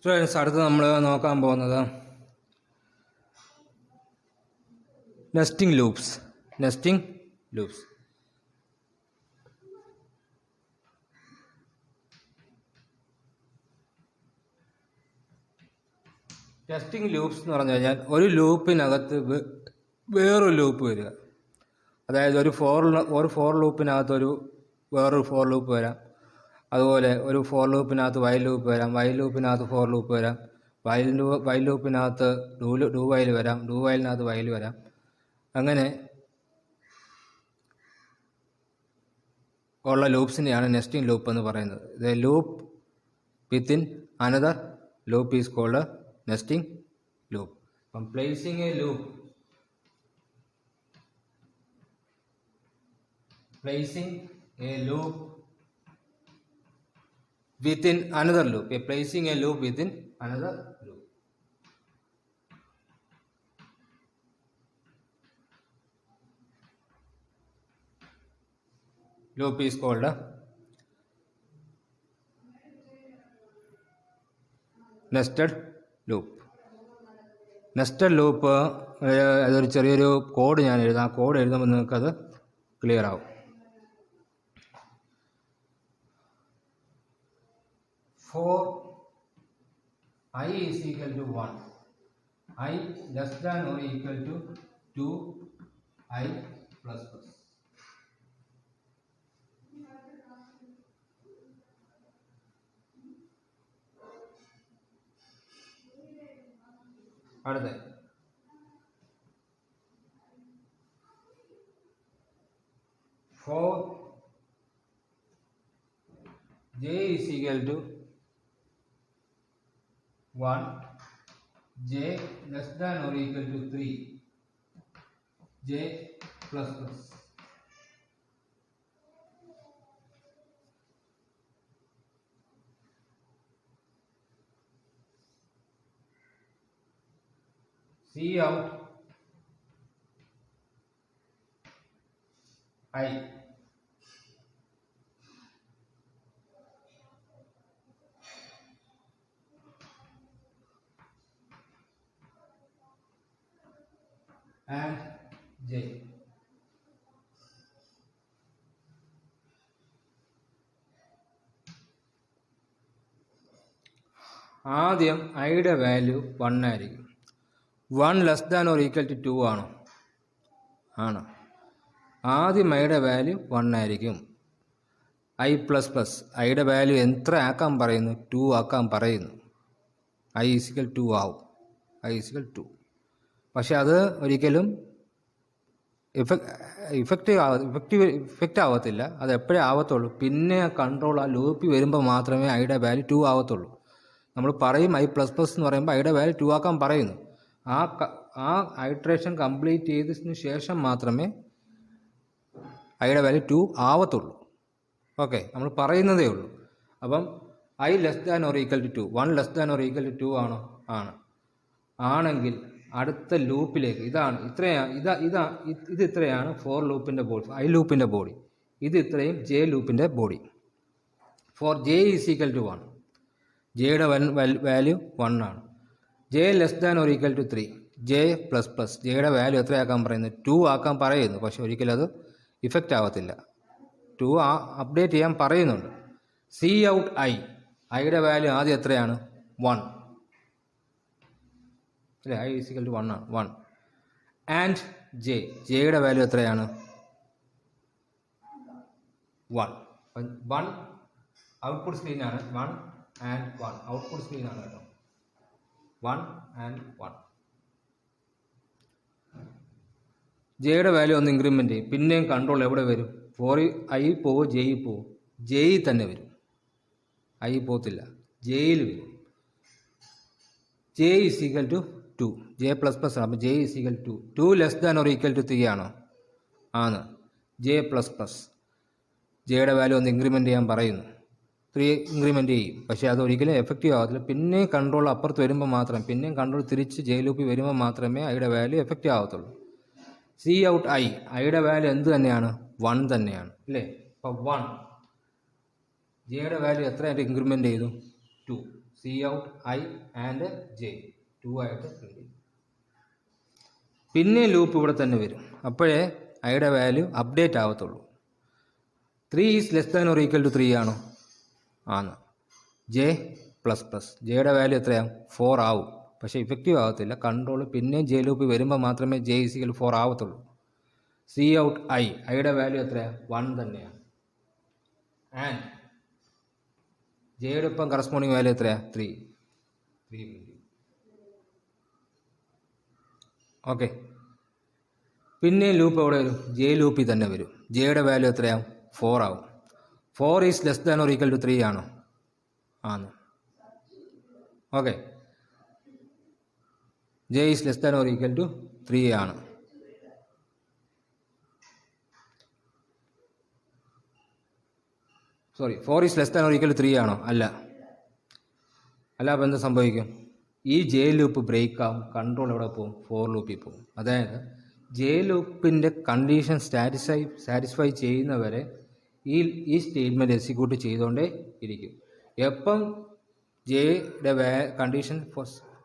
Students, അടുത്ത് നമ്മൾ നോക്കാൻ പോകുന്നത് nesting loops. Nesting loops nesting loops എന്ന് പറഞ്ഞു കഴിഞ്ഞാൽ ഒരു ലൂപ്പിനകത്ത് വേറൊരു ലൂപ്പ് വരിക. അതായത് ഒരു ഫോർ ലൂപ്പിനകത്ത് വേറൊരു ഫോർ ലൂപ്പ് വരാം. അതുപോലെ ഒരു ഫോർ ലൂപ്പിനകത്ത് വൈൽ ലൂപ്പ് വരാം. വൈൽ ലൂപ്പിനകത്ത് ഫോർ ലൂപ്പ് വരാം. വൈൽ ലൂപ്പിനകത്ത് ഡു വൈൽ വരാം. ഡു വൈലിനകത്ത് വൈൽ വരാം. അങ്ങനെ ഉള്ള ലൂപ്സിനെയാണ് നെസ്റ്റിംഗ് ലൂപ്പ് എന്ന് പറയുന്നത്. The loop within another loop is called nesting loop. അപ്പം placing a loop within another loop. Placing a loop within another loop. Loop is called a nested loop. Nested loop അതൊരു ചെറിയൊരു code ഞാൻ എഴുതാം. ആ code എഴുതുമ്പോൾ നിങ്ങൾക്കത് clear ആവും. For I is equal to 1, I less than or equal to 2I plus plus. അടുത്ത for J is equal to 1, J less than or equal to 3, J plus plus. See out I. And J. ആദ്യം ഐയുടെ value 1 ആയിരിക്കും. 1 less than or equal to 2 ആണോ? ആണ്. ആദ്യം ഐയുടെ value 1 ആയിരിക്കും. I plus plus ഐയുടെ വാല്യൂ എത്ര ആക്കാൻ പറയുന്നു? 2 ആക്കാൻ പറയുന്നു. ഐ ഈസിക്കൽ 2 ആവും. I is equal 2. പക്ഷെ അത് ഒരിക്കലും ഇഫക്റ്റ് ആവത്തില്ല. അത് എപ്പോഴേ ആവത്തുള്ളൂ. പിന്നെ കൺട്രോൾ ആ ലൂപ്പിൽ വരുമ്പോൾ മാത്രമേ ഐയുടെ വാല്യൂ 2 ആവത്തുള്ളൂ. നമ്മൾ പറയും ഐ പ്ലസ് പ്ലസ് എന്ന് പറയുമ്പോൾ ഐയുടെ വാല്യൂ 2 ആക്കാൻ പറയുന്നു. ആ ഐട്രേഷൻ കംപ്ലീറ്റ് ചെയ്തതിന് ശേഷം മാത്രമേ ഐയുടെ വാല്യൂ 2 ആവത്തുള്ളൂ. ഓക്കെ, നമ്മൾ പറയുന്നതേ ഉള്ളൂ. അപ്പം I less than or equal to 2, 1 less than or equal to 2 ആണോ? ആണ്. ആണെങ്കിൽ അടുത്ത ലൂപ്പിലേക്ക് ഇത് ഇത്രയാണ് ഫോർ ലൂപ്പിൻ്റെ ബോഡി, ഐ ലൂപ്പിൻ്റെ ബോഡി. ഇത് ഇത്രയും ജെ ലൂപ്പിൻ്റെ body. For J is equal to 1, ജെയുടെ വാല്യൂ 1 ആണ്. J less than or equal to 3, J plus plus ജെയുടെ വാല്യൂ എത്രയാക്കാൻ പറയുന്നത്? 2 ആക്കാൻ പറയുന്നു. പക്ഷെ ഒരിക്കലും അത് ഇഫക്റ്റ് ആവത്തില്ല. 2 അപ്ഡേറ്റ് ചെയ്യാൻ പറയുന്നുണ്ട്. സി ഔട്ട് ഐയുടെ വാല്യൂ ആദ്യം എത്രയാണ്? 1 അല്ലേ? ഐ ഈസിക്കൽ ടു 1 ആണ്. 1 ആൻഡ് ജെയുടെ വാല്യൂ എത്രയാണ്? 1. 1 ഔട്ട്പുട്ട് സ്ക്രീനാണ്. 1 ആൻഡ് 1 ഔട്ട്പുട്ട് സ്ക്രീനാണ് കേട്ടോ. 1 ആൻഡ് 1. ജെയുടെ വാല്യൂ ഒന്ന് ഇൻക്രിമെൻ്റ് ചെയ്യും. പിന്നെയും കൺട്രോൾ എവിടെ വരും? ഫോർ ഐ പോവും, ജെയിൽ പോവും. ജെയിൽ തന്നെ വരും. ഐ പോകത്തില്ല, ജെയിൽ വരും. J is equal to 2, J plus plus ആണ്. അപ്പോൾ J is equal to 2 less than or equal to 3 ആണോ? ആണ്. ജെ പ്ലസ് പ്ലസ് ജെയുടെ വാല്യൂ ഒന്ന് ഇൻക്രിമെൻ്റ് ചെയ്യാൻ പറയുന്നു. 3 ഇൻക്രിമെൻ്റ് ചെയ്യും. പക്ഷേ അത് ഒരിക്കലും എഫക്റ്റീവ് ആവത്തില്ല. പിന്നെയും കൺട്രോൾ അപ്പുറത്ത് വരുമ്പോൾ മാത്രമേ, പിന്നെയും കൺട്രോൾ തിരിച്ച് ജെ ലൂപ്പിൽ വരുമ്പോൾ മാത്രമേ ഐയുടെ വാല്യൂ എഫക്റ്റീവ് ആവത്തുള്ളൂ. സി ഔട്ട് ഐയുടെ വാല്യൂ എന്ത് തന്നെയാണ്? 1 തന്നെയാണ് അല്ലേ? അപ്പോൾ 1 ജെയുടെ വാല്യൂ എത്രയായിട്ട് ഇൻക്രിമെൻ്റ് ചെയ്തു? 2. C out I and J 2 ആയിട്ട് പ്രിന്റ് ചെയ്യും. പിന്നെ ലൂപ്പ് ഇവിടെ തന്നെ വരും. അപ്പോഴേ ഐയുടെ വാല്യൂ അപ്ഡേറ്റ് ആവത്തുള്ളൂ. 3 is less than or equal to 3 ആണോ? ആണ്. ജെ പ്ലസ് പ്ലസ് ജെയുടെ വാല്യൂ എത്രയാവും? 4 ആവും. പക്ഷേ ഇഫക്റ്റീവ് ആകത്തില്ല. കൺട്രോൾ പിന്നെയും ജെ ലൂപ്പ് വരുമ്പോൾ മാത്രമേ ജെ ഈസിക്കൽ 4 ആവത്തുള്ളൂ. സി ഔട്ട് ഐയുടെ വാല്യൂ എത്രയാണ്? 1 തന്നെയാണ്. ആൻഡ് ജെയുടെ ഇപ്പം കറസ്പോണ്ടിങ് വാല്യൂ എത്രയാണ്? 3. ഓക്കെ. പിന്നെ ലൂപ്പ് എവിടെ വരും? ജെ ലൂപ്പിൽ തന്നെ വരും. ജെയുടെ വാല്യൂ എത്രയാവും? 4 ആവും. 4 is less than or equal to 3 ആണോ? ആണ്. Okay. J is less than or equal to 3 ആണ്. Sorry, 4 is less than or equal to 3 ആണോ? അല്ല. അപ്പോൾ എന്ത് സംഭവിക്കും? ഈ ജെ ലൂപ്പ് ബ്രേക്ക് ആവും. കൺട്രോൾ എവിടെ പോകും? 4 ലൂപ്പിൽ പോകും. അതായത് ജെ ലൂപ്പിൻ്റെ കണ്ടീഷൻ സാറ്റിസ്ഫൈ ചെയ്യുന്നവരെ ഈ സ്റ്റേറ്റ്മെൻറ്റ് എക്സിക്യൂട്ട് ചെയ്തുകൊണ്ടേ ഇരിക്കും. എപ്പം ജെയുടെ കണ്ടീഷൻ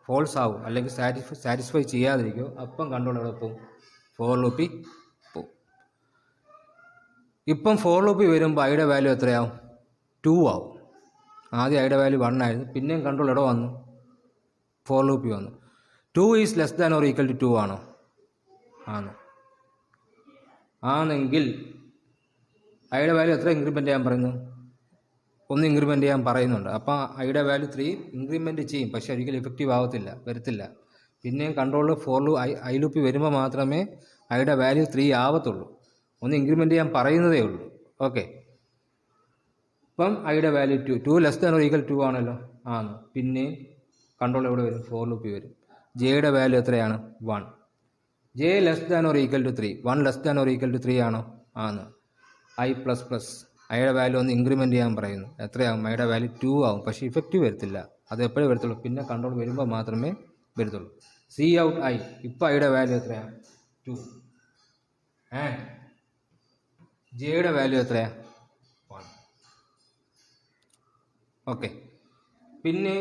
ഫോൾസ് ആവും അല്ലെങ്കിൽ സാറ്റിസ്ഫൈ ചെയ്യാതിരിക്കും, അപ്പം കൺട്രോൾ എവിടെ പോകും? 4 ലൂപ്പിൽ പോകും. ഇപ്പം 4 ലൂപ്പിൽ വരുമ്പോൾ ഐയുടെ വാല്യൂ എത്രയാവും? 2 ആവും. ആദ്യം ഐയുടെ വാല്യൂ 1 ആയിരുന്നു. പിന്നെയും കൺട്രോൾ എവിടെ വന്നു? 4 ലൂപ്പിൽ വന്നു. 2 is less than or equal to 2 ആണോ? ആണെങ്കിൽ ഐയുടെ വാല്യൂ എത്ര ഇൻക്രിമെൻ്റ് ചെയ്യാൻ പറയുന്നു? 1 ഇൻക്രിമെൻ്റ് ചെയ്യാൻ പറയുന്നുണ്ട്. അപ്പോൾ ഐയുടെ വാല്യൂ 3 ഇൻക്രിമെൻ്റ് ചെയ്യും. പക്ഷേ ഒരിക്കലും ഇഫക്റ്റീവ് വരത്തില്ല. പിന്നെയും കൺട്രോൾ 4 ഐ ലൂപ്പിൽ വരുമ്പോൾ മാത്രമേ ഐയുടെ വാല്യൂ 3 ആവത്തുള്ളൂ. 1 ഇൻക്രിമെൻ്റ് ചെയ്യാൻ പറയുന്നതേ ഉള്ളൂ. ഓക്കെ. ഇപ്പം ഐയുടെ value 2 less than or equal 2 ആണല്ലോ? ആണ്. പിന്നെയും കൺട്രോൾ എവിടെ വരും? 4 ലൂപ്പിൽ വരും. ജെയുടെ വാല്യൂ എത്രയാണ്? 1. J less than or equal to 3. 1 less than or equal to 3 ആണോ? ആണ്. ഐ പ്ലസ് പ്ലസ് ഐയുടെ വാല്യൂ ഒന്ന് ഇൻക്രിമെൻ്റ് ചെയ്യാൻ പറയുന്നു. എത്രയാവും? ഐയുടെ വാല്യൂ 2 ആവും. പക്ഷേ ഇഫക്റ്റീവ് വരത്തില്ല. അത് എപ്പോഴേ വരത്തുള്ളൂ? പിന്നെ കൺട്രോൾ വരുമ്പോൾ മാത്രമേ വരത്തുള്ളൂ. C out I. ഇപ്പോൾ ഐയുടെ വാല്യൂ എത്രയാണ്? 2. ആൻഡ് ജെയുടെ വാല്യൂ എത്രയാണ്? 1. ഓക്കെ. പിന്നെ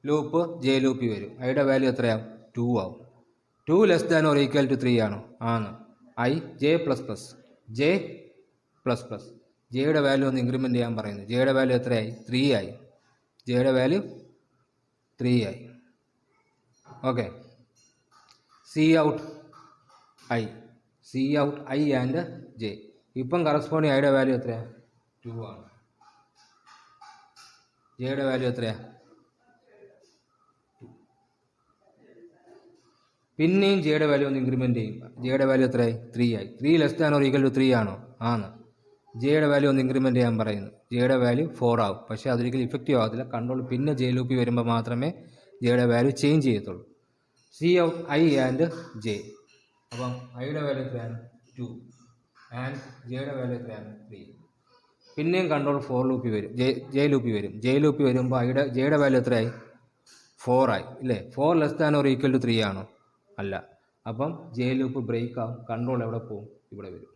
ലൂപ്പ് ജെ ലൂപ്പിൽ വരും. ഐയുടെ വാല്യൂ എത്രയാവും? 2 ആവും. 2 less than or equal to 3 ആണോ? ആണ്. ഐ ജെ പ്ലസ് പ്ലസ് ജെയുടെ വാല്യൂ ഒന്ന് ഇൻക്രിമെൻ്റ് ചെയ്യാൻ പറയുന്നു. ജെയുടെ വാല്യൂ എത്രയായി? 3 ആയി. ജെയുടെ വാല്യൂ 3 ആയി. Okay. C out I and J. ഇപ്പം കറസ്പോണ്ടിങ് ഐയുടെ വാല്യൂ എത്രയാണ്? 2 ആണ്. ജെയുടെ വാല്യൂ എത്രയാണ്? പിന്നെയും ജെയുടെ വാല്യൂ ഒന്ന് ഇൻക്രിമെൻ്റ് ചെയ്യും. ജെയുടെ വാല്യൂ എത്രയായി? 3 ആയി. 3 less than or equal to 3 ആണോ? ആണ്. ജെയുടെ വാല്യൂ ഒന്ന് ഇൻക്രിമെൻ്റ് ചെയ്യാൻ പറയുന്നു. ജെയുടെ വാല്യൂ 4 ആവും. പക്ഷേ അതൊരിക്കലും ഇഫക്റ്റീവ് ആകത്തില്ല. കൺട്രോൾ പിന്നെ ജെ ലൂപ്പിൽ വരുമ്പോൾ മാത്രമേ ജെയുടെ വാല്യൂ ചേഞ്ച് ചെയ്യത്തുള്ളൂ. C out I and J. അപ്പം ഐയുടെ വാല്യൂ എത്രയാണ്? 2. ആൻഡ് ജെയുടെ വാല്യൂ എത്രയാണ്? 3. പിന്നെയും കൺട്രോൾ 4 ലൂപ്പിൽ വരും. ജെ ലൂപ്പിൽ വരും. ജെ ലൂപ്പിൽ വരുമ്പോൾ ജെയുടെ വാല്യൂ എത്രയായി? 4 ആയി. ഇല്ലേ? 4 less than or equal to 3 ആണോ? അല്ല. അപ്പം ജെ ലൂപ്പ് ബ്രേക്ക് ആവും. കൺട്രോൾ എവിടെ പോകും? ഇവിടെ വരും.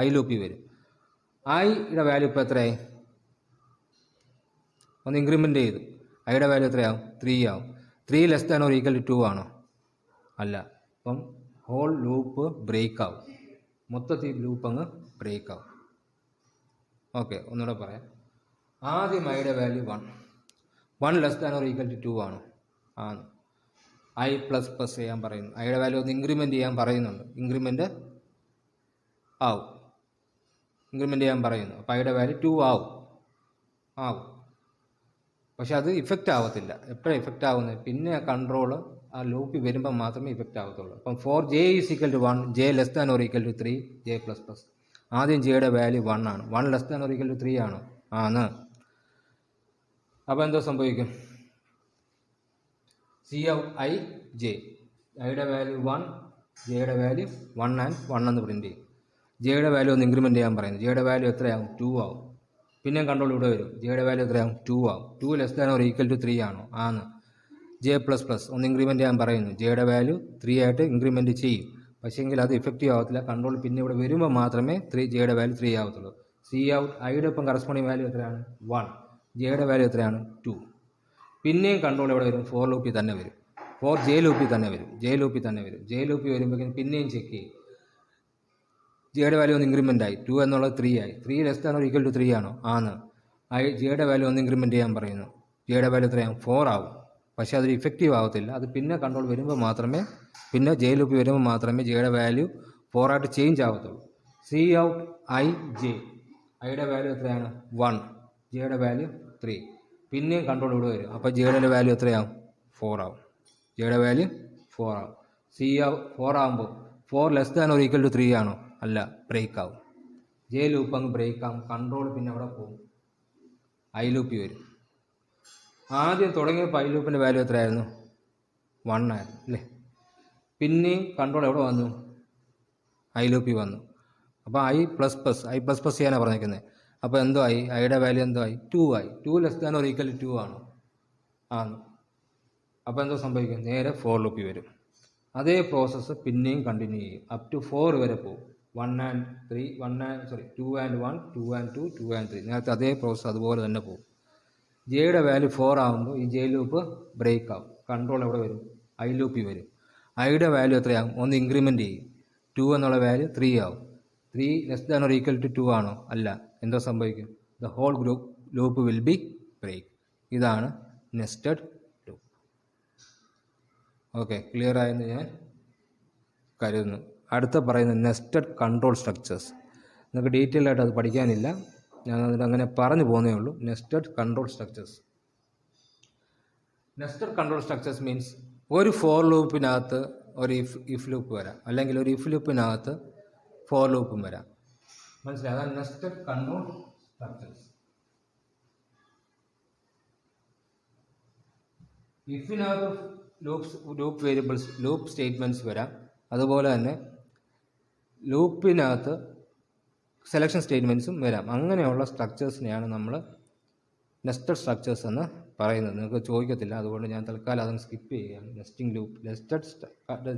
ഐ ലൂപ്പിൽ വരും. ഐയുടെ വാല്യൂ ഇപ്പോൾ എത്രയായി? ഒന്ന് ഇൻക്രിമെൻ്റ് ചെയ്തു. ഐയുടെ വാല്യൂ എത്രയാവും? 3 ആവും. 3 less than or equal to 2 ആണോ? അല്ല. അപ്പം ഹോൾ ലൂപ്പ് ബ്രേക്ക് ആവും. മൊത്തത്തിൽ ലൂപ്പ് അങ്ങ് ബ്രേക്ക് ആവും. ഓക്കെ, ഒന്നുകൂടെ പറയാം. ആദ്യം ഐയുടെ value 1 less than or equal to 2 ആണോ? ആണ്. ഐ പ്ലസ് പ്ലസ് ചെയ്യാൻ പറയുന്നു. ഐയുടെ വാല്യൂ ഒന്ന് ഇൻക്രിമെൻ്റ് ചെയ്യാൻ പറയുന്നുണ്ട്. ഇൻക്രിമെൻ്റ് ചെയ്യാൻ പറയുന്നു. അപ്പോൾ ഐയുടെ വാല്യൂ 2 ആവും. പക്ഷെ അത് ഇഫക്റ്റ് ആവത്തില്ല. എപ്പോഴാണ് ഇഫക്റ്റ് ആവുന്നത്? പിന്നെ കൺട്രോൾ ആ ലൂപ്പിൽ വരുമ്പോൾ മാത്രമേ ഇഫക്റ്റ് ആവത്തുള്ളൂ. അപ്പം 4 is equal to 1, J less than or equal to 3, J plus plus. ആദ്യം ജെയുടെ വാല്യൂ 1 ആണ്. 1 less than or equal to 3 ആണോ? ആണ്. അപ്പോൾ എന്തോ സംഭവിക്കും? C out I J. ഐയുടെ വാല്യൂ 1, ജെയുടെ വാല്യൂ 1 ആൻഡ് 1 എന്ന് പ്രിൻറ്റ് ചെയ്യും. ജെയുടെ വാല്യൂ ഒന്ന് ഇൻക്രിമെൻ്റ് ചെയ്യാൻ പറയുന്നു. ജെയുടെ വാല്യൂ എത്രയാവും? 2 ആവും. പിന്നെയും കൺട്രോൾ ഇവിടെ വരും. ജെയുടെ വാല്യൂ എത്രയാവും? 2 ആവും. 2 less than or equal to 3 ആണോ? ആണ്. ജെ പ്ലസ് പ്ലസ് ഒന്ന് ഇൻക്രിമെൻ്റ് ചെയ്യാൻ പറയുന്നു. ജെയുടെ വാല്യൂ 3 ആയിട്ട് ഇൻക്രിമെൻ്റ് ചെയ്യും. പക്ഷേങ്കിൽ അത് ഇഫക്റ്റീവ് ആവത്തില്ല. കൺട്രോൾ പിന്നെ ഇവിടെ വരുമ്പോൾ മാത്രമേ ജെയുടെ വാല്യൂ 3 ആവത്തുള്ളൂ. സി ഔട്ട് ഐയുടെ ഒപ്പം കറസ്പോണ്ടിങ് വാല്യൂ എത്രയാണ്? 1. ജെയുടെ വാല്യൂ എത്രയാണ് 2. പിന്നെയും കൺട്രോൾ എവിടെ വരും? ഫോർ ലൂപ്പിൽ തന്നെ വരും. ജെ ലൂപ്പിൽ തന്നെ വരും. ജെ ലൂപ്പിൽ വരുമ്പോഴേക്കും പിന്നെയും ചെക്ക് ചെയ്യും. ജെയുടെ വാല്യൂ ഒന്ന് ഇൻക്രിമെൻ്റ് ആയി. 2 എന്നുള്ളത് 3 ആയി. 3 less than or equal to 3 ആണോ? ആണ്. ജെയുടെ വാല്യൂ ഒന്ന് ഇൻക്രിമെൻ്റ് ചെയ്യാൻ പറയുന്നു. ജെയുടെ വാല്യൂ എത്രയാകും? 4 ആവും. പക്ഷേ അതൊരു ഇഫക്റ്റീവ് ആകത്തില്ല. അത് പിന്നെ കൺട്രോൾ വരുമ്പോൾ മാത്രമേ, പിന്നെ ജെ ലൂപ്പിൽ വരുമ്പോൾ മാത്രമേ ജെയുടെ വാല്യൂ 4 ആയിട്ട് ചേഞ്ച് ആകത്തുള്ളൂ. C out I J. ഐയുടെ വാല്യൂ എത്രയാണ്? 1. ജെയുടെ വാല്യൂ 3. പിന്നെയും കൺട്രോൾ ഇവിടെ വരും. അപ്പോൾ ജെയുടെ വാല്യൂ എത്രയാവും? 4 ആവും. ജെയുടെ വാല്യൂ 4 ആവും. 4 ആകുമ്പോൾ 4 less than or equal to 3 ആണോ? അല്ല, ബ്രേക്ക് ആവും. ജെ ലൂപ്പ് അങ്ങ് ബ്രേക്ക് ആവും. കൺട്രോൾ പിന്നെ അവിടെ പോകും, ഐ ലൂപ്പിൽ വരും. ആദ്യം തുടങ്ങിയപ്പോൾ ഐ ലൂപ്പിൻ്റെ വാല്യൂ എത്രയായിരുന്നു? 1 ആയിരുന്നു അല്ലേ? പിന്നെയും കൺട്രോൾ എവിടെ വന്നു? ഐ ലൂപ്പിൽ വന്നു. അപ്പോൾ ഐ പ്ലസ് പ്ലസ് ചെയ്യാനാണ് പറഞ്ഞിരിക്കുന്നത്. അപ്പോൾ എന്തോ ആയി? ഐയുടെ വാല്യൂ എന്തോ ആയി? 2 ആയി. 2 less than or equal to 2 ആണോ? ആണ്. അപ്പോൾ എന്തോ സംഭവിക്കും? നേരെ ഫോർ ലൂപ്പിൽ വരും. അതേ പ്രോസസ്സ് പിന്നെയും കണ്ടിന്യൂ ചെയ്യും. അപ് ടു 4 വരെ പോകും. 2 and 1, 2 and 2, 2 and 3. നേരത്തെ അതേ പ്രോസസ്സ് അതുപോലെ തന്നെ പോകും. ജെയുടെ വാല്യൂ 4 ആകുമ്പോൾ ഈ ജെ ലൂപ്പ് ബ്രേക്ക് ആവും. കൺട്രോൾ എവിടെ വരും? ഐ ലൂപ്പിൽ വരും. ഐയുടെ വാല്യൂ എത്രയാകും? ഒന്ന് ഇൻക്രിമെൻ്റ് ചെയ്യും. 2 എന്നുള്ള വാല്യൂ 3 ആവും. 3 less than or equal to 2 ആണോ? അല്ല. എന്തോ സംഭവിക്കും? The whole loop will be break. ഇതാണ് നെസ്റ്റഡ് ലൂപ്പ്. ഓക്കെ, ക്ലിയർ ആയെന്ന് ഞാൻ കരുതുന്നു. അടുത്ത പറയുന്ന നെസ്റ്റഡ് കൺട്രോൾ സ്ട്രക്ചേഴ്സ്. നിങ്ങൾക്ക് ഡീറ്റെയിൽ ആയിട്ട് അത് പഠിക്കാനില്ല, ഞാൻ അതിൽ അങ്ങനെ പറഞ്ഞു പോകുന്നേ ഉള്ളൂ. Nested control structures. Nested control structures means ഒരു ഫോർ ലൂപ്പിനകത്ത് ഒരു ഇഫ് ലൂപ്പ് വരാം, അല്ലെങ്കിൽ ഒരു ഇഫ് ലൂപ്പിനകത്ത് ഫോർ ലൂപ്പും വരാം. മനസ്സിലായി? അതാണ് നെസ്റ്റഡ് കൺട്രോൾ സ്ട്രക്ചേഴ്സ്. ഇഫിനകത്ത് ലൂപ്പ് വേരിയബിൾസ്, ലൂപ്പ് സ്റ്റേറ്റ്മെൻറ്റ്സ് വരാം. അതുപോലെ തന്നെ ലൂപ്പിനകത്ത് സെലക്ഷൻ സ്റ്റേറ്റ്മെൻറ്റ്സും വരാം. അങ്ങനെയുള്ള സ്ട്രക്ചേഴ്സിനെയാണ് നമ്മൾ നെസ്റ്റഡ് സ്ട്രക്ചേഴ്സ് എന്ന് പറയുന്നത്. നിങ്ങൾക്ക് ചോദിക്കത്തില്ല, അതുകൊണ്ട് ഞാൻ തൽക്കാലം അതങ്ങ് സ്കിപ്പ് ചെയ്യുകയാണ്. Nesting loop,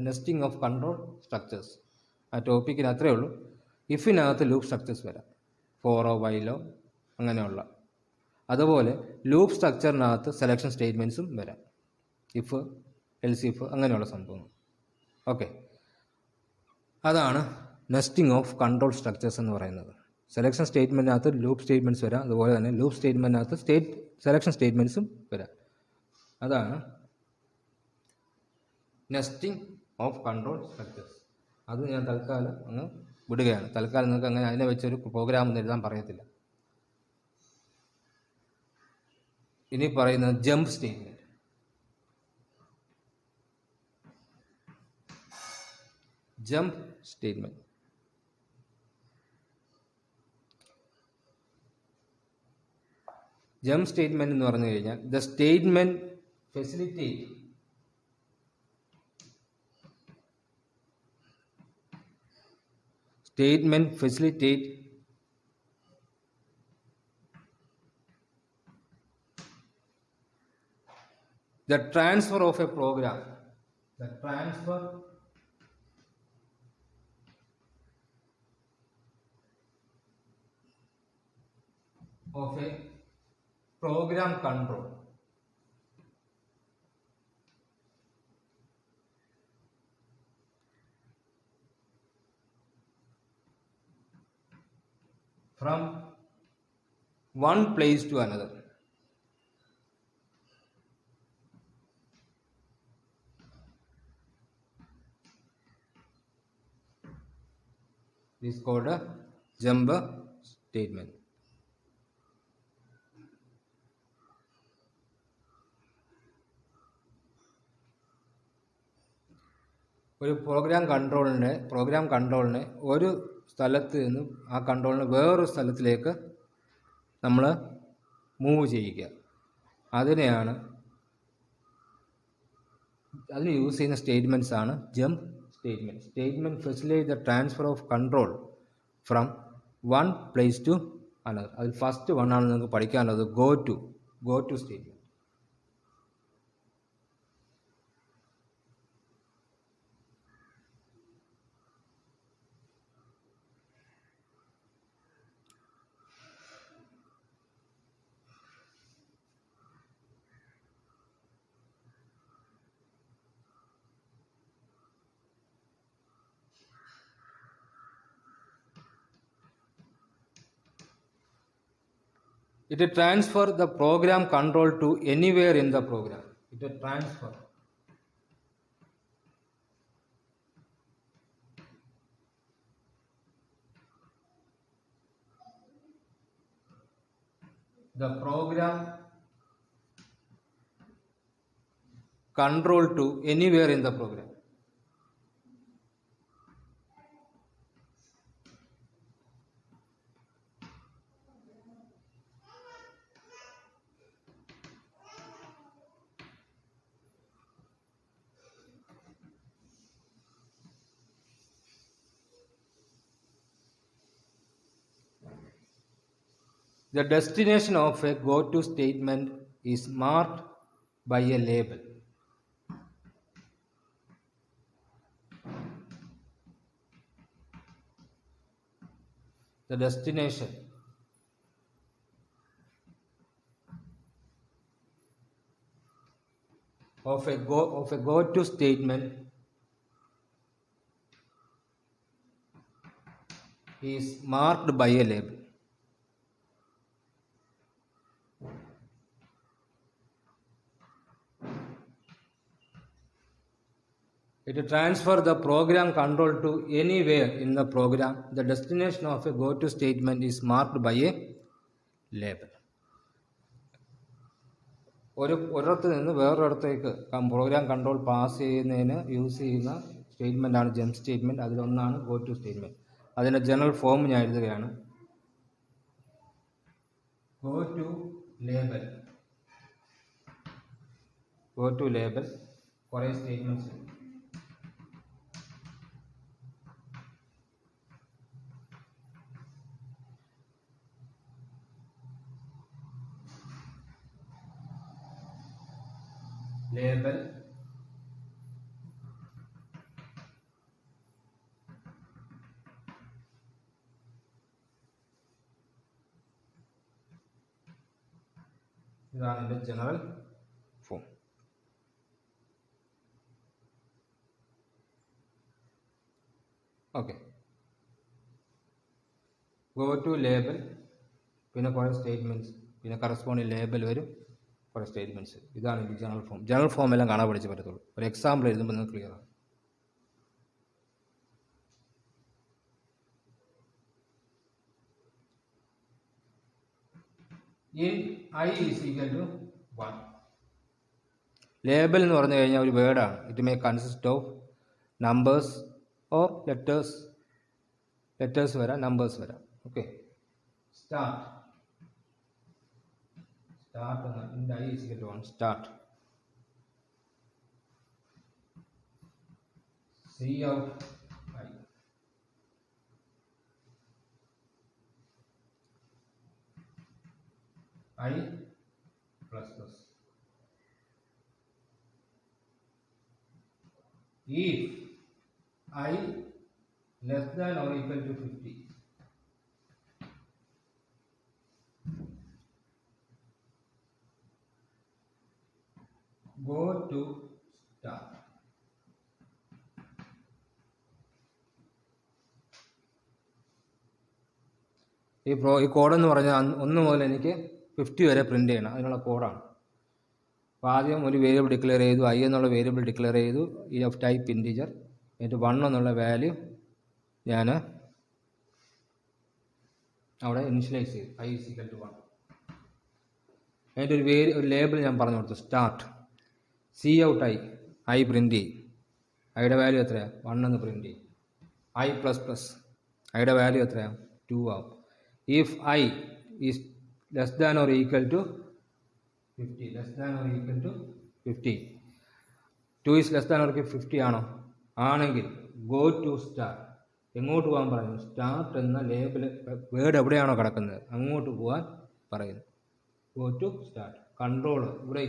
nesting of control structures. ആ ടോപ്പിക്കിന് അത്രയേ ഉള്ളൂ. ഇഫിനകത്ത് ലൂപ്പ് സ്ട്രക്ചേഴ്സ് വരാം, ഫോറോ വൈലോ അങ്ങനെയുള്ള. അതുപോലെ ലൂപ്പ് സ്ട്രക്ചറിനകത്ത് സെലക്ഷൻ സ്റ്റേറ്റ്മെൻറ്റ്സും വരാം, ഇഫ്, എൽസ് ഇഫ് അങ്ങനെയുള്ള സംഭവങ്ങൾ. ഓക്കെ, അതാണ് നെസ്റ്റിംഗ് ഓഫ് കൺട്രോൾ സ്ട്രക്ചേഴ്സ് എന്ന് പറയുന്നത്. സെലക്ഷൻ സ്റ്റേറ്റ്മെൻറ്റിനകത്ത് ലൂപ്പ് സ്റ്റേറ്റ്മെൻറ്റ്സ് വരാം, അതുപോലെ തന്നെ ലൂപ്പ് സ്റ്റേറ്റ്മെൻറ്റിനകത്ത് സെലക്ഷൻ സ്റ്റേറ്റ്മെൻറ്റ്സും വരാം. അതാണ് നെസ്റ്റിംഗ് ഓഫ് കൺട്രോൾ സ്ട്രക്ചേഴ്സ്. അത് ഞാൻ തൽക്കാലം അങ്ങ് വിടുകയാണ്. തൽക്കാലം നിങ്ങൾക്ക് അങ്ങനെ അതിനെ വെച്ചൊരു പ്രോഗ്രാം ഒന്നും എഴുതാൻ പറയത്തില്ല. ഇനി പറയുന്നത് jump statement. Jump statement. Jump statement എന്ന് പറഞ്ഞു കഴിഞ്ഞാൽ the statement facilitate the transfer of a program, the transfer of a program control from one place to another. This is called a jump statement. ഒരു programme കൺട്രോളിനെ ഒരു സ്ഥലത്ത് നിന്നും ആ കൺട്രോളിനെ വേറൊരു സ്ഥലത്തിലേക്ക് നമ്മൾ മൂവ് ചെയ്യിക്കുക. അതിന് യൂസ് ചെയ്യുന്ന സ്റ്റേറ്റ്മെൻറ്റ്സ് ആണ് jump statement. Statement facilitate the transfer of control from one place to another. അതിൽ ഫസ്റ്റ് വൺ ആണ് നിങ്ങൾക്ക് പഠിക്കാനുള്ളത്, go to statement. It transfer the program control to anywhere in the program. It transfer the program control to anywhere in the program. The destination of a go-to statement is marked by a label. The destination of a go-to statement is marked by a label. It transfer the program control to anywhere in the program. The destination of a go-to statement is marked by a label. ഒരിടത്ത് നിന്ന് വേറൊരിടത്തേക്ക് program control pass ചെയ്യുന്നതിന് use ചെയ്യുന്ന സ്റ്റേറ്റ്മെൻറ്റാണ് jump statement. അതിലൊന്നാണ് go to statement. അതിൻ്റെ general form ഞാൻ എഴുതുകയാണ്. Go to label. Go to label കുറേ സ്റ്റേറ്റ്മെൻറ്റ്സ്. ലേബൽ ഇതാണ് എൻ്റെ general form. Okay, go to label, പിന്നെ കുറേ സ്റ്റേറ്റ്മെൻറ്റ്സ്, പിന്നെ കറസ്പോണ്ടിങ് ലേബൽ വരും, കുറേ സ്റ്റേറ്റ്മെൻറ്റ്സ്. ഇതാണ് എൻ്റെ ജനറൽ ഫോം. ജനറൽ ഫോം എല്ലാം കാണാൻ പഠിച്ച് പറ്റത്തുള്ളൂ. ഒരു എക്സാമ്പിൾ എഴുതുമ്പോൾ നിങ്ങൾക്ക് ക്ലിയർ ആണ്. I is equal to 1. Label എന്ന് പറഞ്ഞു കഴിഞ്ഞാൽ ഒരു വേർഡാണ്. It may consist of numbers or letters വരാം, നമ്പേഴ്സ് വരാം. ഓക്കെ, സ്റ്റാർട്ട് എന്ന I is equal to 1. Start. Cout I plus plus. If I less than or equal to 50, go to start. ഈ കോഡെന്ന് പറഞ്ഞാൽ 1 മുതൽ എനിക്ക് 50 വരെ പ്രിൻ്റ് ചെയ്യണം. അതിനുള്ള കോഡാണ്. അപ്പോൾ ആദ്യം ഒരു വേരിയബിൾ ഡിക്ലെയർ ചെയ്തു, I എന്നുള്ള വേരിയബിൾ ഡിക്ലെയർ ചെയ്തു, ഈ ഓഫ് ടൈപ്പ് ഇൻറ്റിജർ. എന്നിട്ട് 1 എന്നുള്ള വാല്യൂ ഞാൻ അവിടെ ഇനിഷ്യലൈസ് ചെയ്തു, I is equal to 1. എന്നിട്ട് ഒരു ലേബിൾ ഞാൻ പറഞ്ഞു കൊടുത്തു, സ്റ്റാർട്ട്. Cout I പ്രിൻ്റ് ചെയ്യും. ഐയുടെ വാല്യൂ എത്രയാണ്? 1 എന്ന് പ്രിൻ്റ് ചെയ്യും. I പ്ലസ് പ്ലസ് ഐയുടെ വാല്യൂ എത്രയാണ്? 2 ആവും. If I is less than or equal to 50, less than or equal to 50, 2 is less than or equal to 50 ആണോ? ആണെങ്കിൽ go to start. എങ്ങോട്ട് പോകാൻ പറയുന്നു? സ്റ്റാർട്ട് എന്ന ലേബിൾ വേർഡ് എവിടെയാണോ കിടക്കുന്നത് അങ്ങോട്ട് പോകാൻ പറയുന്നു. go to start. കൺട്രോൾ ഇവിടെ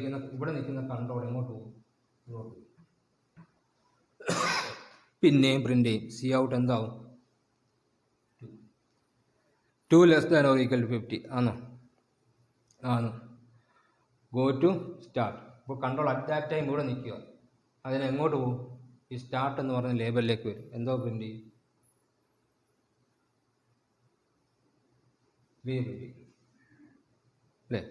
നിൽക്കുന്ന കൺട്രോൾ എങ്ങോട്ട് പോകും? ഇങ്ങോട്ട് പോകും. പിന്നെയും പ്രിൻ്റ് ചെയ്യും. Cout എന്താവും? 2 less than or equal to 50 ആണോ? Go to start. ഇപ്പോൾ കൺട്രോൾ അറ്റ് ദാറ്റ് ടൈം ഇവിടെ നിൽക്കുക. അതിന് എങ്ങോട്ട് പോകും? ഈ സ്റ്റാർട്ട് എന്ന് പറഞ്ഞ ലേബലിലേക്ക് വരും. എന്തോ പ്രിൻ്റ് ചെയ്യും? V പ്രിൻ്റ് ചെയ്യും. അല്ലേ?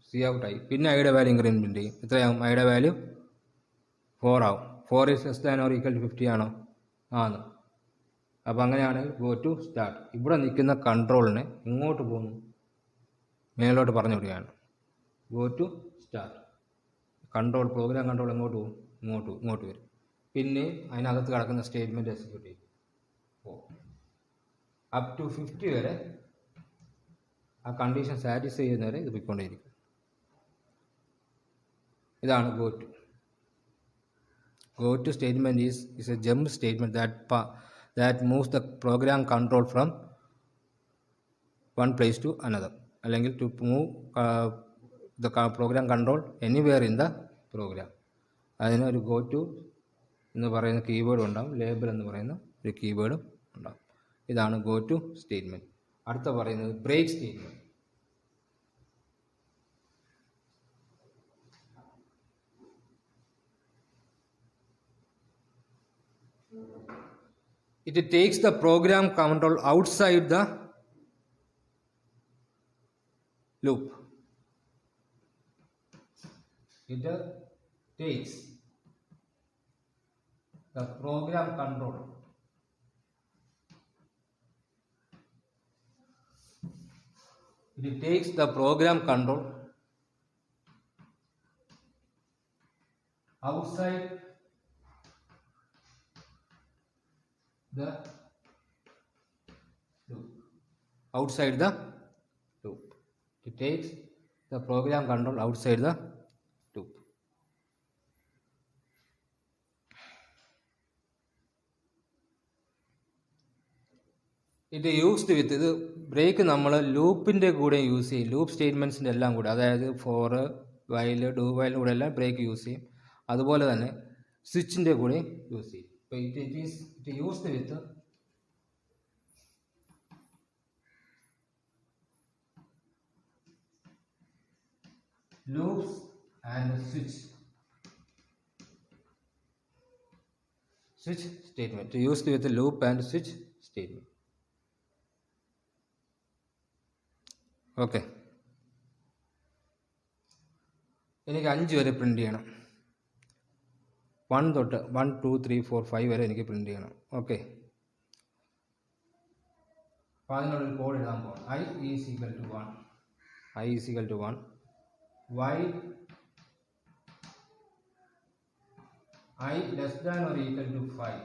സി ഔട്ടായി. പിന്നെ ഐയുടെ വാല്യൂ ഇൻക്രിമെൻറ്റ് ചെയ്യും. എത്രയാവും? ഐയുടെ വാല്യൂ 4 ആവും. 4 is less than or equal to 50 ആണോ? ആണ്. അപ്പോൾ അങ്ങനെയാണ് ഗോ ടു സ്റ്റാർട്ട്. ഇവിടെ നിൽക്കുന്ന കൺട്രോളിനെ ഇങ്ങോട്ട് പോകുന്നു, മേലോട്ട് പറഞ്ഞു വിടുകയാണ്. Go to start. Control, program control എങ്ങോട്ട് പോകും? ഇങ്ങോട്ട് വരും. പിന്നെ അതിനകത്ത് കിടക്കുന്ന സ്റ്റേറ്റ്മെൻറ്റ് എക്സിക്യൂട്ട് ചെയ്യും. അപ് ടു 50 വരെ ആ കണ്ടീഷൻ സാറ്റിസ്ഫൈ ചെയ്യുന്നവരെ ഇത് പോയിക്കൊണ്ടേയിരിക്കും. ഇതാണ് go to. Go to statement is a jump statement that moves the program control from one place to another. അല്ലെങ്കിൽ to move the program control anywhere in the program. അതിനൊരു go to എന്ന് പറയുന്ന keyword ഉണ്ടാവും, label എന്ന് പറയുന്ന ഒരു കീവേഡും ഉണ്ടാവും. ഇതാണ് ഗോ ടു സ്റ്റേറ്റ്മെൻറ്റ്. അടുത്ത പറയുന്നത് break statement. It takes the program control outside the loop. It takes the program control outside the loop. It takes the program control outside the loop. ഇത് used വിത്ത്, ഇത് break നമ്മൾ ലൂപ്പിൻ്റെ കൂടെ use ചെയ്യും. Loop സ്റ്റേറ്റ്മെൻറ്റ്സിൻ്റെ എല്ലാം കൂടെ, അതായത് ഫോർ, വൈൽ, ഡു വൈലിൻ്റെ കൂടെ എല്ലാം ബ്രേക്ക് യൂസ് ചെയ്യും. അതുപോലെ തന്നെ സ്വിച്ചിൻ്റെ കൂടെ യൂസ് ചെയ്യും. ഇപ്പോൾ it used with loops and switch statement. To use with the loop and switch statement. Okay, എനിക്ക് 5 വരെ പ്രിൻ്റ് ചെയ്യണം. 1 തൊട്ട് 1 2 3 4 5 വരെ എനിക്ക് പ്രിൻ്റ് ചെയ്യണം. ഓക്കെ, അപ്പോൾ അതിനുള്ളൊരു കോഡ് എഴുതാൻ പോകണം. I is equal to 1 while I less than or equal to 5.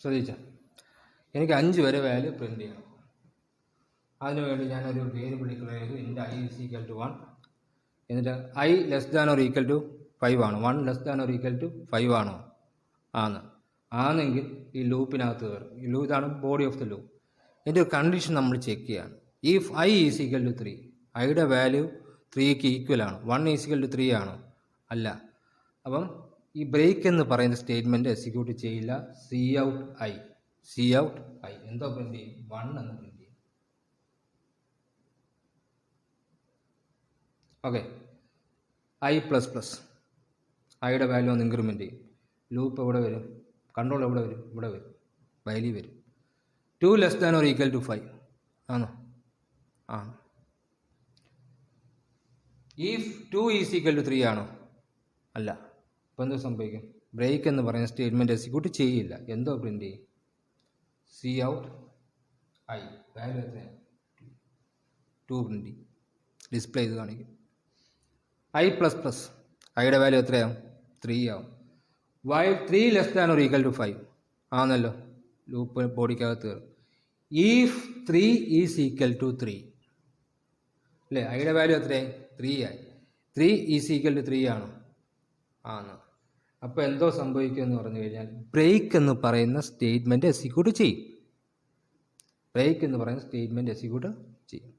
ശ്രദ്ധിച്ചാൽ എനിക്ക് 5 വരെ വാല്യൂ പ്രിൻ്റ് ചെയ്യണം. അതിനുവേണ്ടി ഞാനൊരു വേരിയബിൾ ഡിക്ലെയർ ചെയ്തു. എൻ്റെ I is equal to 1. എന്നിട്ട് I less than or equal to 5 ആണ്. 1 less than or equal to 5 ആണോ? ആണെങ്കിൽ ഈ ലൂപ്പിനകത്ത് കയറും. ഇതാണ് ബോഡി ഓഫ് ദ ലൂപ്പ്. ഇതിൻ്റെ ഒരു കണ്ടീഷൻ നമ്മൾ ചെക്ക് ചെയ്യാണ്. If I is equal to 3, ഐയുടെ വാല്യൂ 3ക്ക് ഈക്വൽ ആണ്. 1 ഈസ് ഈക്വൽ ടു 3 ആണോ? അല്ല. അപ്പം ഈ ബ്രേക്ക് എന്ന് പറയുന്ന സ്റ്റേറ്റ്മെൻറ്റ് എക്സിക്യൂട്ട് ചെയ്യില്ല. സി ഔട്ട് ഐ എന്തോ പ്രിൻ്റ് ചെയ്യും? 1 എന്ന് പ്രിൻ്റ് ചെയ്യും. ഓക്കെ, I++, ഐയുടെ വാല്യൂ ഒന്ന് ഇൻക്രിമെൻറ്റ് ചെയ്യും. ലൂപ്പ് എവിടെ വരും? കൺട്രോൾ എവിടെ വരും? ഇവിടെ വരും, വയലിൽ വരും. 2 less than or equal to 5 ആണോ? ആണ്. ഇഫ് 2 ഈസ് ഈക്വൽ ടു 3 ആണോ? അല്ല. അപ്പോൾ എന്തോ സംഭവിക്കും? ബ്രേക്ക് എന്ന് പറയുന്ന സ്റ്റേറ്റ്മെൻറ്റ് എക്സിക്യൂട്ട് ചെയ്യില്ല. എന്തോ പ്രിൻ്റ് ചെയ്യും? സി ഔട്ട് ഐ, വാല്യൂ എത്രയാണ്? 2 പ്രിൻ്റ് ചെയ്യും, ഡിസ്പ്ലേ ചെയ്ത് കാണിക്കും. ഐ പ്ലസ് പ്ലസ്, ഐയുടെ വാല്യൂ എത്രയാവും? 3 ആവും. While 3 less than or equal to 5 ആണല്ലോ, ലൂപ്പ് ബോഡിക്കകത്ത് കയറും. ഈഫ് 3 ഈസ് ഈക്വൽ ടു 3 അല്ലേ, ഐയുടെ വാല്യൂ എത്രയായി? 3 ആയി. 3 ഈസ് ഈക്വൽ ടു 3 ആണോ? ആണ്. അപ്പോൾ എന്തോ സംഭവിക്കുമെന്ന് പറഞ്ഞു കഴിഞ്ഞാൽ ബ്രേക്ക് എന്ന് പറയുന്ന സ്റ്റേറ്റ്മെൻറ്റ് എക്സിക്യൂട്ട് ചെയ്യും. ബ്രേക്ക് എന്ന് പറയുന്ന സ്റ്റേറ്റ്മെൻറ്റ് എക്സിക്യൂട്ട് ചെയ്യും.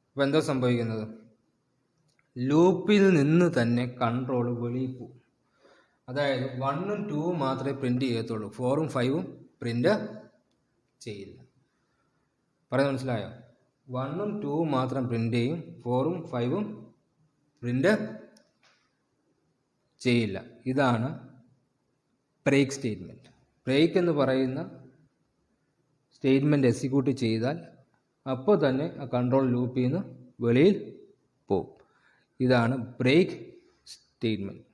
അപ്പോൾ എന്തോ സംഭവിക്കുന്നത്? ലൂപ്പിൽ നിന്ന് തന്നെ കൺട്രോൾ വെളിയിൽ പോകും. അതായത് 1ഉം 2ഉം മാത്രമേ പ്രിൻ്റ് ചെയ്യത്തുള്ളൂ, 4ഉം 5ഉം പ്രിൻ്റ് ചെയ്യില്ല. പറയാൻ മനസ്സിലായോ? 1ഉം 2ഉം മാത്രം പ്രിൻ്റ് ചെയ്യും, 4ഉം 5ഉം പ്രിൻ്റ് ചെയ്യില്ല. ഇതാണ് ബ്രേക്ക് സ്റ്റേറ്റ്മെൻറ്റ്. ബ്രേക്ക് എന്ന് പറയുന്ന സ്റ്റേറ്റ്മെൻറ്റ് എക്സിക്യൂട്ട് ചെയ്താൽ അപ്പോൾ തന്നെ ആ കൺട്രോൾ ലൂപ്പിൽ നിന്ന് വെളിയിൽ പോകും. ഇതാണ് ബ്രേക്ക് സ്റ്റേറ്റ്മെൻറ്റ്.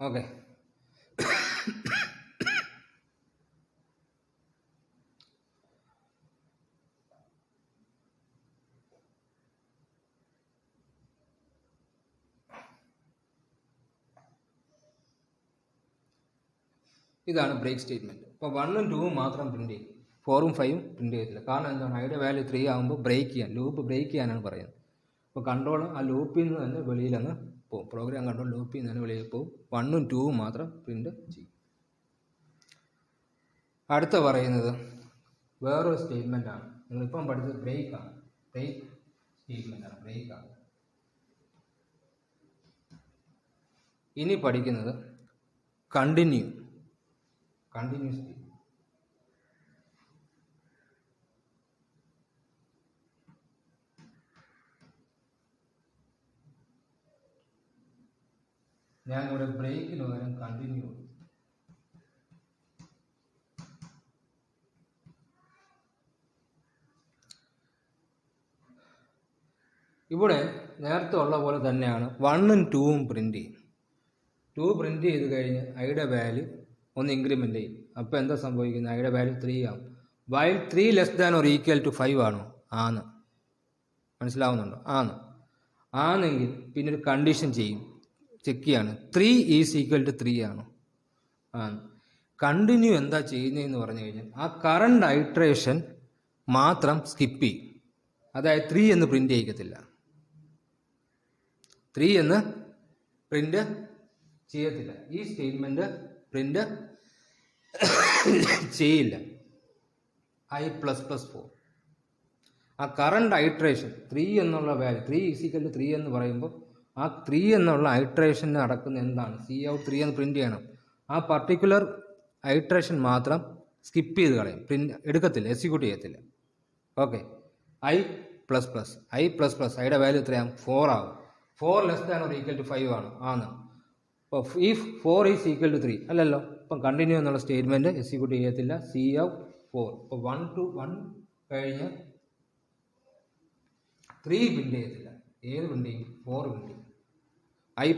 ഓക്കെ. ഇതാണ് ബ്രേക്ക് സ്റ്റേറ്റ്മെൻറ്റ്. അപ്പോൾ 1ഉം 2ഉം മാത്രം പ്രിൻ്റ് ചെയ്യും, 4ഉം 5ഉം പ്രിൻ്റ് ചെയ്യത്തില്ല. കാരണം എന്താണ്? ഐയുടെ വാല്യൂ 3 ആകുമ്പോൾ ബ്രേക്ക് ചെയ്യാൻ, ലൂപ്പ് ബ്രേക്ക് ചെയ്യാനാണ് പറയുന്നത്. അപ്പോൾ കൺട്രോൾ ആ ലൂപ്പിൽ നിന്ന് തന്നെ വെളിയിലങ്ങ് പോകും. പ്രോഗ്രാം കൺട്രോൾ ലൂപ്പിൽ നിന്ന് തന്നെ വെളിയിൽ പോകും. 1ഉം 2ഉം മാത്രം പ്രിൻ്റ് ചെയ്യും. അടുത്ത പറയുന്നത് വേറൊരു സ്റ്റേറ്റ്മെൻറ്റാണ്. നിങ്ങളിപ്പം പഠിച്ചത് ബ്രേക്കാണ്. ബ്രേക്ക് സ്റ്റേറ്റ്മെൻറ്റാണ്, ബ്രേക്കാണ്. ഇനി പഠിക്കുന്നത് കണ്ടിന്യൂസ് സ്റ്റേറ്റ്മെൻറ്റ്. ഞാനിവിടെ ബ്രേക്കിന് പകരം കണ്ടിന്യൂ. ഇവിടെ നേരത്തെ ഉള്ള പോലെ തന്നെയാണ് 1ഉം 2ഉം പ്രിൻ്റ് ചെയ്യും. 2 പ്രിൻ്റ് ചെയ്ത് കഴിഞ്ഞ് ഐയുടെ വാല്യൂ ഒന്ന് ഇൻക്രിമെൻ്റ് ചെയ്യും. അപ്പോൾ എന്താ സംഭവിക്കുന്നത്? ഐയുടെ വാല്യൂ 3 ആവും. While 3 less than or equal to 5 ആണോ? ആണ്. മനസ്സിലാവുന്നുണ്ടോ? ആണ്. ആണെങ്കിൽ പിന്നെ ഒരു കണ്ടീഷൻ ചെയ്യും, ചെക്ക് ചെയ്യാണ്. 3 ഈസ് ഈക്വൽ ടു 3 ആണോ? ആണ്. കണ്ടിന്യൂ എന്താ ചെയ്യുന്നതെന്ന് പറഞ്ഞു കഴിഞ്ഞാൽ ആ കറണ്ട് ഐട്രേഷൻ മാത്രം സ്കിപ്പ് ചെയ്യും. അതായത് 3 എന്ന് പ്രിൻ്റ് ചെയ്യത്തില്ല, 3 എന്ന് പ്രിൻ്റ് ചെയ്യത്തില്ല. ഈ സ്റ്റേറ്റ്മെൻറ്റ് പ്രിൻ്റ് ചെയ്യില്ല. I++4 ആ കറണ്ട് ഐട്രേഷൻ 3 എന്നുള്ള വാല്യൂ 3 ഈക്വൽ ടു 3 എന്ന് പറയുമ്പോൾ ആ 3 എന്നുള്ള ഐട്രേഷൻ നടക്കുന്ന എന്താണ്? സി ഔട്ട് 3 എന്ന് പ്രിൻ്റ് ചെയ്യണം. ആ പർട്ടിക്കുലർ ഐട്രേഷൻ മാത്രം സ്കിപ്പ് ചെയ്ത് കളയും, പ്രിൻ്റ് എടുക്കത്തില്ല, എക്സിക്യൂട്ട് ചെയ്യത്തില്ല. ഓക്കെ. I++, ഐയുടെ വാല്യൂ എത്രയാകും? 4 ആകും. 4 less than or equal to 5 ആണ്. അപ്പോൾ ഇഫ് 4 ഈസ് ഈക്വൽ ടു 3 അല്ലല്ലോ, ഇപ്പം കണ്ടിന്യൂ എന്നുള്ള സ്റ്റേറ്റ്മെൻറ്റ് എക്സിക്യൂട്ട് ചെയ്യത്തില്ല. C out 4. അപ്പോൾ 1 to 1 കഴിഞ്ഞ് 3 പ്രിൻ്റ് ചെയ്യത്തില്ല. ഏത് പ്രിൻ്റ് ചെയ്യും? 4 പ്രിൻ്റ് ചെയ്യും. I++,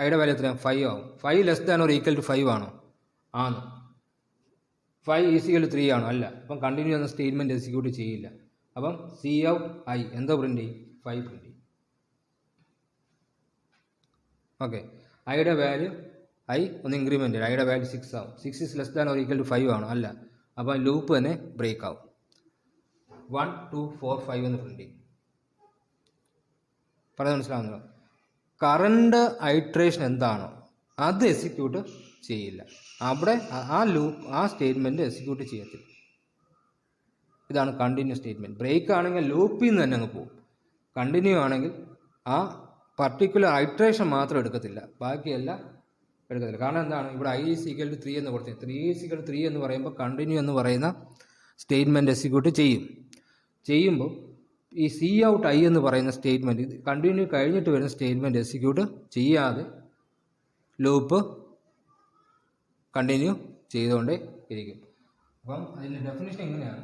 ഐയുടെ വാല്യൂ എത്രയാണ്? 5 ആവും. 5 less than or equal to 5 ആണോ? ആണ്. 5 ഈസ് ഈക്വൽ ടു 3 ആണോ? അല്ല. അപ്പം കണ്ടിന്യൂ എന്ന സ്റ്റേറ്റ്മെൻറ്റ് എക്സിക്യൂട്ട് ചെയ്യില്ല. അപ്പം സി ഔട്ട് ഐ എന്തോ പ്രിൻ്റ് ചെയ്യും? 5 പ്രിൻ്റ് ചെയ്യും. ഓക്കെ. ഐയുടെ വാല്യൂ ഐ ഒന്ന് ഇൻക്രിമെൻ്റ് ചെയ്യും, ഐയുടെ വാല്യൂ 6 ആവും. 6 is less than or equal to 5 ആണോ? അല്ല. അപ്പം ലൂപ്പ് തന്നെ ബ്രേക്ക് ആവും. 1 2 4 5 എന്ന് പ്രിൻ്റ് ചെയ്യും. പറയാൻ മനസ്സിലാവുന്നല്ലോ? കറണ്ട് ഐട്രേഷൻ എന്താണോ അത് എക്സിക്യൂട്ട് ചെയ്യില്ല. അവിടെ ആ സ്റ്റേറ്റ്മെൻറ്റ് എക്സിക്യൂട്ട് ചെയ്യത്തില്ല. ഇതാണ് കണ്ടിന്യൂ സ്റ്റേറ്റ്മെൻറ്റ്. ബ്രേക്ക് ആണെങ്കിൽ ലൂപ്പിൽ നിന്ന് തന്നെ അങ്ങ് പോകും. കണ്ടിന്യൂ ആണെങ്കിൽ ആ പർട്ടിക്കുലർ ഐട്രേഷൻ മാത്രം എടുക്കത്തില്ല, ബാക്കിയെല്ലാം എടുക്കത്തില്ല. കാരണം എന്താണ്? ഇവിടെ I ഈസ് ഈക്വൽ ടു 3 എന്ന് കൊടുത്തത്. 3 ഈസ് ഈക്വൽ ടു 3 എന്ന് പറയുമ്പോൾ കണ്ടിന്യൂ എന്ന് പറയുന്ന സ്റ്റേറ്റ്മെൻറ്റ് എക്സിക്യൂട്ട് ചെയ്യും. ചെയ്യുമ്പോൾ ഈ സി ഔട്ട് ഐ എന്ന് പറയുന്ന സ്റ്റേറ്റ്മെൻറ്റ് ഇത് കണ്ടിന്യൂ കഴിഞ്ഞിട്ട് വരുന്ന സ്റ്റേറ്റ്മെൻറ്റ് എക്സിക്യൂട്ട് ചെയ്യാതെ ലൂപ്പ് കണ്ടിന്യൂ ചെയ്തുകൊണ്ടേ ഇരിക്കും. അപ്പം അതിൻ്റെ ഡെഫിനിഷൻ എങ്ങനെയാണ്?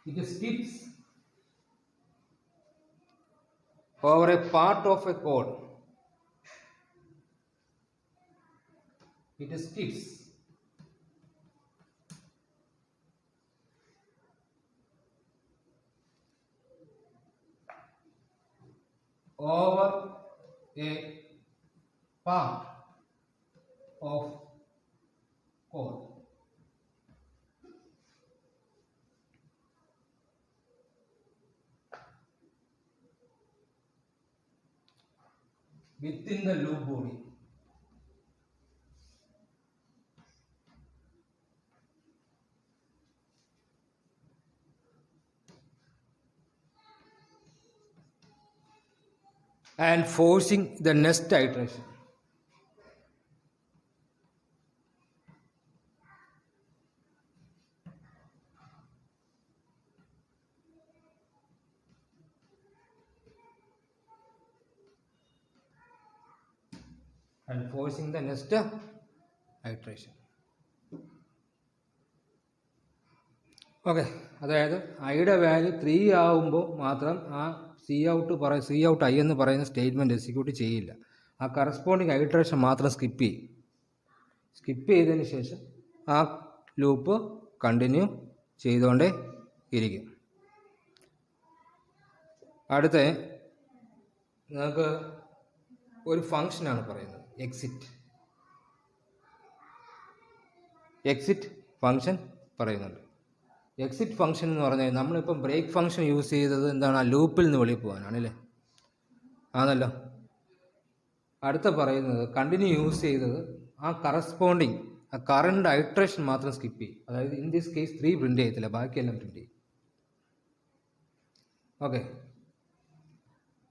It skips over A part of A code. It skips over a part of code. Within the loop body. And forcing the next iteration. And forcing the next iteration. Okay, അതായത് ഐയുടെ value 3 ആവുമ്പോൾ മാത്രം ആ C out I എന്ന് പറയുന്ന statement execute ചെയ്യില്ല. ആ corresponding iteration മാത്രം സ്കിപ്പ് ചെയ്യും. സ്കിപ്പ് ചെയ്തതിന് ശേഷം ആ ലൂപ്പ് കണ്ടിന്യൂ ചെയ്തുകൊണ്ടേ ഇരിക്കും. അടുത്ത നിങ്ങൾക്ക് ഒരു ഫങ്ഷനാണ് പറയുന്നത്, എക്സിറ്റ് ഫങ്ഷൻ പറയുന്നുണ്ട്. എക്സിറ്റ് ഫംഗ്ഷൻ എന്ന് പറഞ്ഞാൽ നമ്മളിപ്പം ബ്രേക്ക് ഫംഗ്ഷൻ യൂസ് ചെയ്തത് എന്താണ്? ആ ലൂപ്പിൽ നിന്ന് വെളിയിൽ പോകാനാണ് അല്ലേ? ആണല്ലോ. അടുത്ത പറയുന്നത് കണ്ടിന്യൂ യൂസ് ചെയ്തത് ആ കറസ്പോണ്ടിങ് ആ കറണ്ട് ഐട്രേഷൻ മാത്രം സ്കിപ്പ് ചെയ്യും. അതായത് ഇൻ ദിസ് കേസ് 3 പ്രിന്റ് ചെയ്യത്തില്ല, ബാക്കിയെല്ലാം പ്രിന്റ് ചെയ്യും. ഓക്കെ,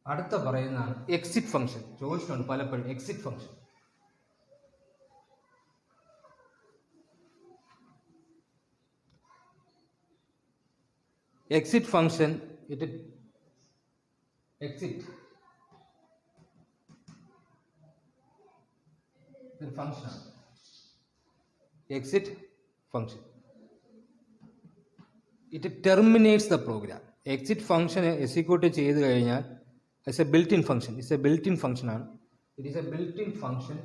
അടുത്ത പറയുന്നതാണ് എക്സിറ്റ് ഫംഗ്ഷൻ. ചോദിച്ചിട്ടുണ്ട് പലപ്പോഴും exit function. Exit function, exit the function. Exit function. It terminates the program. Exit function execute ചെയ്തു കഴിഞ്ഞാൽ it's a built-in function. It's a built-in function ആണ്. It is a built-in function.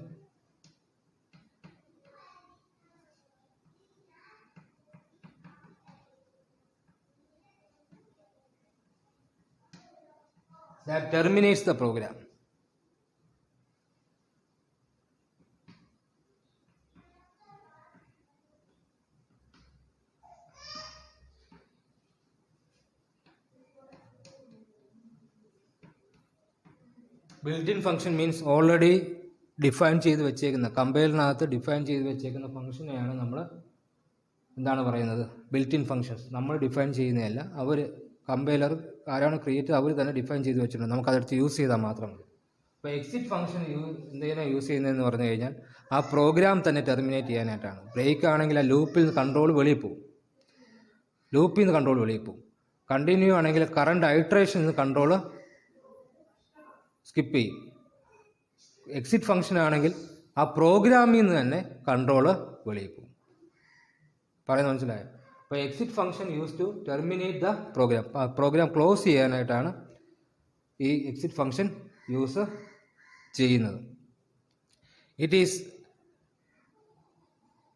That terminates the program. Built-in function means already define ചെയ്ത് വെച്ചേക്കുന്ന, കമ്പൈലറിനകത്ത് define ചെയ്ത് വെച്ചേക്കുന്ന ഫംഗ്ഷനെയാണ് നമ്മൾ എന്താണ് പറയുന്നത്, ബിൽറ്റ് ഇൻ ഫംഗ്ഷൻസ്. നമ്മൾ ഡിഫൈൻ ചെയ്യുന്നതല്ല, അവർ കമ്പൈലർ ആരാണ് ക്രിയേറ്റ് അവർ തന്നെ ഡിഫൈൻ ചെയ്ത് വെച്ചിട്ടുണ്ട്, നമുക്കതെടുത്ത് യൂസ് ചെയ്താൽ മാത്രം മതി. അപ്പോൾ എക്സിറ്റ് ഫംഗ്ഷൻ എന്തിനാണ് യൂസ് ചെയ്യുന്നതെന്ന് പറഞ്ഞു കഴിഞ്ഞാൽ ആ പ്രോഗ്രാം തന്നെ ടെർമിനേറ്റ് ചെയ്യാനായിട്ടാണ്. ബ്രേക്ക് ആണെങ്കിൽ ആ ലൂപ്പിൽ നിന്ന് കൺട്രോൾ വെളിയിൽ പോകും, ലൂപ്പിൽ നിന്ന് കൺട്രോൾ വെളിയിൽ പോകും. കണ്ടിന്യൂ ആണെങ്കിൽ കറണ്ട് ഐട്രേഷൻ നിന്ന് കൺട്രോൾ സ്കിപ്പ് ചെയ്യും. എക്സിറ്റ് ഫംഗ്ഷൻ ആണെങ്കിൽ ആ പ്രോഗ്രാമിൽ നിന്ന് തന്നെ കൺട്രോള് വെളിയിൽ പോകും. പറയുന്നത് മനസ്സിലായോ? അപ്പോൾ exit function use to terminate the program. Program close ചെയ്യാനായിട്ടാണ് ഈ എക്സിറ്റ് ഫംഗ്ഷൻ യൂസ് ചെയ്യുന്നത്. It is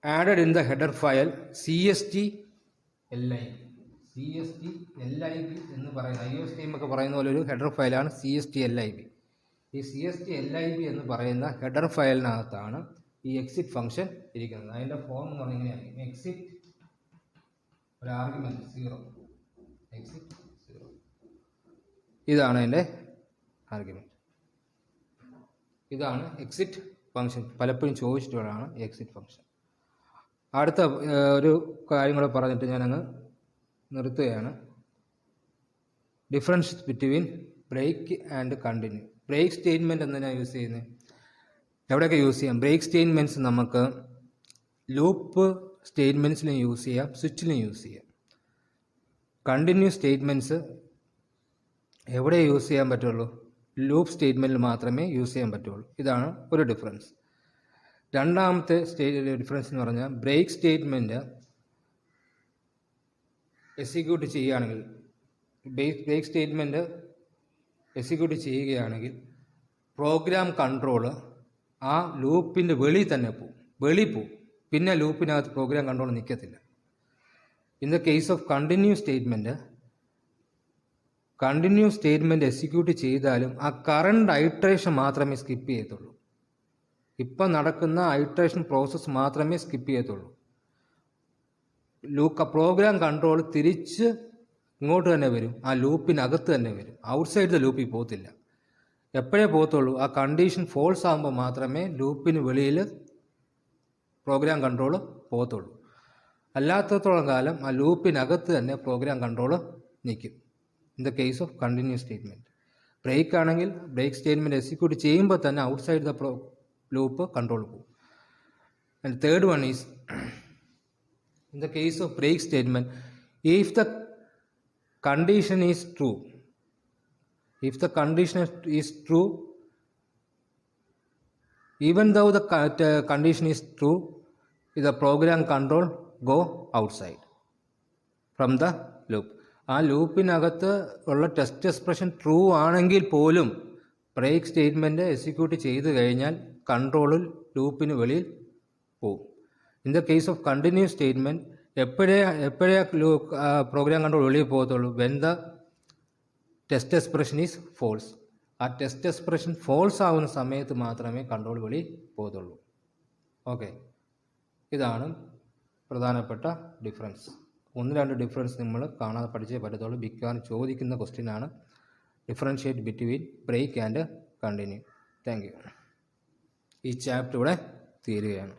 added in the header file CST_LIB. CST_LIB എന്ന് പറയുന്ന IOSTM ഒക്കെ പറയുന്ന പോലെ ഒരു ഹെഡർ ഫയലാണ് CST_LIB. ഈ CST_LIB എന്ന് പറയുന്ന ഹെഡർ ഫയലിനകത്താണ് ഈ എക്സിറ്റ് ഫംഗ്ഷൻ ഇരിക്കുന്നത്. അതിൻ്റെ ഫോം എന്ന് പറഞ്ഞാൽ ഇങ്ങനെയായിരിക്കും: എക്സിറ്റ് ഒരു ആർഗ്യുമെന്റ് 0, എക്സിറ്റ് 0. ഇതാണ് അതിൻ്റെ ആർഗ്യുമെന്റ്. ഇതാണ് എക്സിറ്റ് ഫംഗ്ഷൻ. പലപ്പോഴും ചോദിച്ചിട്ടുള്ളതാണ് എക്സിറ്റ് ഫംഗ്ഷൻ. അടുത്ത ഒരു കാര്യം കൂടെ പറഞ്ഞിട്ട് ഞാനങ്ങ് നിർത്തുകയാണ്. Difference between break and continue. Break statement എന്തിനാണ് യൂസ് ചെയ്യുന്നത്? എവിടെയൊക്കെ യൂസ് ചെയ്യാം? ബ്രേക്ക് സ്റ്റേറ്റ്മെൻറ്റ്സ് നമുക്ക് ലൂപ്പ് സ്റ്റേറ്റ്മെൻറ്റ്സിലും യൂസ് ചെയ്യാം, സ്വിച്ചിലും യൂസ് ചെയ്യാം. കണ്ടിന്യൂസ് സ്റ്റേറ്റ്മെൻറ്റ്സ് എവിടെ യൂസ് ചെയ്യാൻ പറ്റുള്ളൂ? ലൂപ്പ് സ്റ്റേറ്റ്മെൻറ്റിൽ മാത്രമേ യൂസ് ചെയ്യാൻ പറ്റുള്ളൂ. ഇതാണ് ഒരു ഡിഫറൻസ്. രണ്ടാമത്തെ ഡിഫറൻസ് എന്ന് പറഞ്ഞാൽ ബ്രേക്ക് സ്റ്റേറ്റ്മെൻറ്റ് എക്സിക്യൂട്ട് ചെയ്യുകയാണെങ്കിൽ, ബ്രേക്ക് സ്റ്റേറ്റ്മെൻറ്റ് എക്സിക്യൂട്ട് ചെയ്യുകയാണെങ്കിൽ പ്രോഗ്രാം കൺട്രോൾ ആ ലൂപ്പിൻ്റെ വെളിയിൽ തന്നെ പോവും. പിന്നെ ലൂപ്പിനകത്ത് പ്രോഗ്രാം കൺട്രോൾ നിൽക്കത്തില്ല. In the case of continues statement execute ചെയ്താലും ആ കറണ്ട് ഐട്രേഷൻ മാത്രമേ സ്കിപ്പ് ചെയ്യത്തുള്ളൂ. ഇപ്പം നടക്കുന്ന ഐട്രേഷൻ പ്രോസസ്സ് മാത്രമേ സ്കിപ്പ് ചെയ്യത്തുള്ളൂ. പ്രോഗ്രാം കൺട്രോൾ തിരിച്ച് ഇങ്ങോട്ട് തന്നെ വരും, ആ ലൂപ്പിനകത്ത് തന്നെ വരും, ഔട്ട്സൈഡ് ദ ലൂപ്പിൽ പോകത്തില്ല. എപ്പോഴേ പോകത്തുള്ളൂ? ആ കണ്ടീഷൻ ഫോൾസ് ആകുമ്പോൾ മാത്രമേ ലൂപ്പിന് വെളിയിൽ പ്രോഗ്രാം കൺട്രോൾ പോകത്തുള്ളൂ. അല്ലാത്തത്തോളം കാലം ആ ലൂപ്പിനകത്ത് തന്നെ പ്രോഗ്രാം കൺട്രോൾ നിൽക്കും. In the case of continues statement. Break ആണെങ്കിൽ ബ്രേക്ക് സ്റ്റേറ്റ്മെൻറ്റ് എക്സിക്യൂട്ട് ചെയ്യുമ്പോൾ തന്നെ ഔട്ട്സൈഡ് ദ ലൂപ്പ് കൺട്രോൾ പോകും. And third one is in the case of break statement, if the condition is true, even though the condition is true, the program control go outside from the loop. ആ ലൂപ്പിനകത്ത് ഉള്ള test expression true ആണെങ്കിൽ പോലും break statement execute ചെയ്ത് കഴിഞ്ഞാൽ കൺട്രോളിൽ ലൂപ്പിന് വെളിയിൽ പോകും. In the case of continues statement എപ്പോഴേ പ്രോഗ്രാം കൺട്രോൾ വെളിയിൽ പോകത്തുള്ളൂ? When the test expression is false. ആ ടെസ്റ്റ് എക്സ്പ്രഷൻ ഫോൾസ് ആവുന്ന സമയത്ത് മാത്രമേ കൺട്രോൾ വെളിയിൽ പോകത്തുള്ളൂ. ഓക്കെ, ഇതാണ് പ്രധാനപ്പെട്ട ഡിഫറൻസ്. 1-2 ഡിഫറൻസ് നമ്മൾ കാണാതെ പഠിച്ചേ പറ്റത്തുള്ളൂ. ബിക്കാൻ ചോദിക്കുന്ന ക്വസ്റ്റ്യനാണ് differentiate between break and continue. Thank you. ഈ ചാപ്റ്റർ ഇവിടെ തീരുകയാണ്.